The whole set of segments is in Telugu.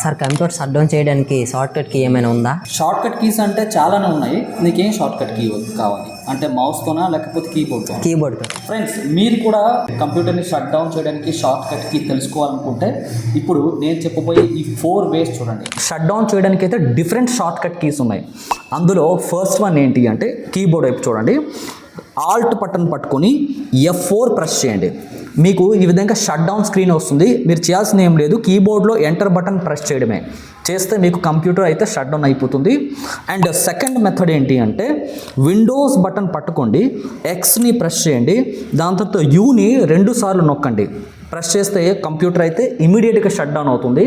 సార్ కంప్యూటర్ షట్ డౌన్ చేయడానికి షార్ట్ కట్ కీ ఏమైనా ఉందా? షార్ట్ కట్ కీస్ అంటే చాలానే ఉన్నాయి. నీకేం షార్ట్ కట్ కీ కావాలి అంటే మౌస్తోనా లేకపోతే కీబోర్డ్తో? కీబోర్డ్తో. ఫ్రెండ్స్, మీరు కూడా కంప్యూటర్ని షట్ డౌన్ చేయడానికి షార్ట్ కట్ కీ తెలుసుకోవాలనుకుంటే ఇప్పుడు నేను చెప్పబోయే ఈ 4 వేస్ చూడండి. షట్ డౌన్ చేయడానికి అయితే డిఫరెంట్ షార్ట్ కట్ కీస్ ఉన్నాయి. అందులో ఫస్ట్ వన్ ఏంటి అంటే కీబోర్డ్ వైపు చూడండి. ఆల్ట్ బటన్ పట్టుకొని F4 ప్రెస్ చేయండి. మీకు ఈ విధంగా షట్ డౌన్ స్క్రీన్ వస్తుంది. మీరు చేయాల్సింది ఏం లేదు, కీబోర్డ్లో ఎంటర్ బటన్ ప్రెస్ చేయడమే. చేస్తే మీకు కంప్యూటర్ అయితే షట్ డౌన్ అయిపోతుంది. అండ్ సెకండ్ మెథడ్ ఏంటి అంటే విండోస్ బటన్ పట్టుకోండి, Xని ప్రెస్ చేయండి, దాని తర్వాత Uని 2 సార్లు నొక్కండి. ప్రెస్ చేస్తే కంప్యూటర్ అయితే ఇమీడియట్గా షట్ డౌన్ అవుతుంది.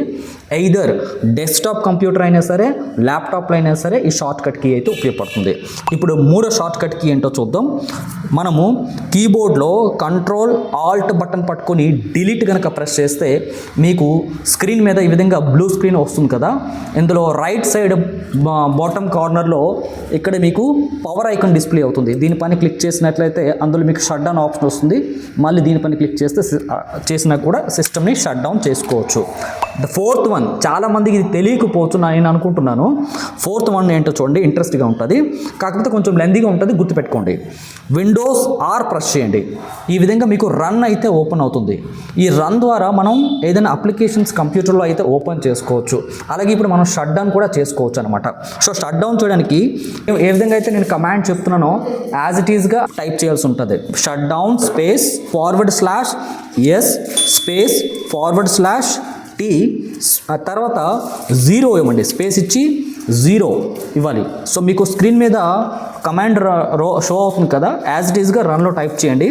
ఎయిదర్ డెస్క్టాప్ కంప్యూటర్ అయినా సరే, ల్యాప్టాప్లో అయినా సరే ఈ షార్ట్ కట్ కీ అయితే ఉపయోగపడుతుంది. ఇప్పుడు మూడో షార్ట్ కట్ కీ ఏంటో చూద్దాం. మనము కీబోర్డ్లో కంట్రోల్ ఆల్ట్ బటన్ పట్టుకొని డిలీట్ కనుక ప్రెస్ చేస్తే మీకు స్క్రీన్ మీద ఈ విధంగా బ్లూ స్క్రీన్ వస్తుంది కదా. ఇందులో రైట్ సైడ్ బాటమ్ కార్నర్లో ఇక్కడ మీకు పవర్ ఐకాన్ డిస్ప్లే అవుతుంది. దీనిపైన క్లిక్ చేసినట్లయితే అందులో మీకు షట్ డౌన్ ఆప్షన్ వస్తుంది. మళ్ళీ దీనిపైన క్లిక్ చేసినా కూడా సిస్టమ్ని షట్ డౌన్ చేసుకోవచ్చు. ద ఫోర్త్ వన్ చాలామందికి ఇది తెలియకపోవచ్చు నేను అనుకుంటున్నాను. ఫోర్త్ వన్ ఏంటో చూడండి, ఇంట్రెస్ట్గా ఉంటుంది, కాకపోతే కొంచెం లెందీగా ఉంటుంది, గుర్తుపెట్టుకోండి. విండోస్ R ప్రెస్ చేయండి. ఈ విధంగా మీకు రన్ అయితే ఓపెన్ అవుతుంది. ఈ రన్ ద్వారా మనం ఏదైనా అప్లికేషన్స్ కంప్యూటర్లో అయితే ఓపెన్ చేసుకోవచ్చు. అలాగే ఇప్పుడు మనం షట్ డౌన్ కూడా చేసుకోవచ్చు అనమాట. సో షట్ డౌన్ చేయడానికి ఏ విధంగా అయితే నేను కమాండ్ చెప్తున్నానో యాజ్ ఇట్ ఈస్గా టైప్ చేయాల్సి ఉంటుంది. Shut down space /S space /T తర్వాత 0 ఇవ్వండి, స్పేస్ ఇచ్చి 0 ఇవ్వాలి. సో మీకు స్క్రీన్ మీద కమాండ్ షో అవుతుంది కదా, యాజ్ ఇట్ ఈస్గా రన్లో టైప్ చేయండి.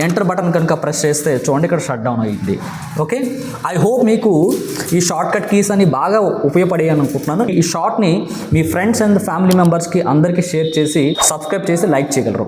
ఎంటర్ బటన్ కనుక ప్రెస్ చేస్తే చూడండి ఇక్కడ షట్ డౌన్ అయ్యింది. ఓకే, ఐ హోప్ మీకు ఈ షార్ట్ కట్ కీస్ అని బాగా ఉపయోగపడాయి అనుకుంటున్నాను. ఈ షార్ట్ని మీ ఫ్రెండ్స్ అండ్ ఫ్యామిలీ మెంబర్స్కి అందరికీ షేర్ చేసి సబ్స్క్రైబ్ చేసి లైక్ చేయగలరు.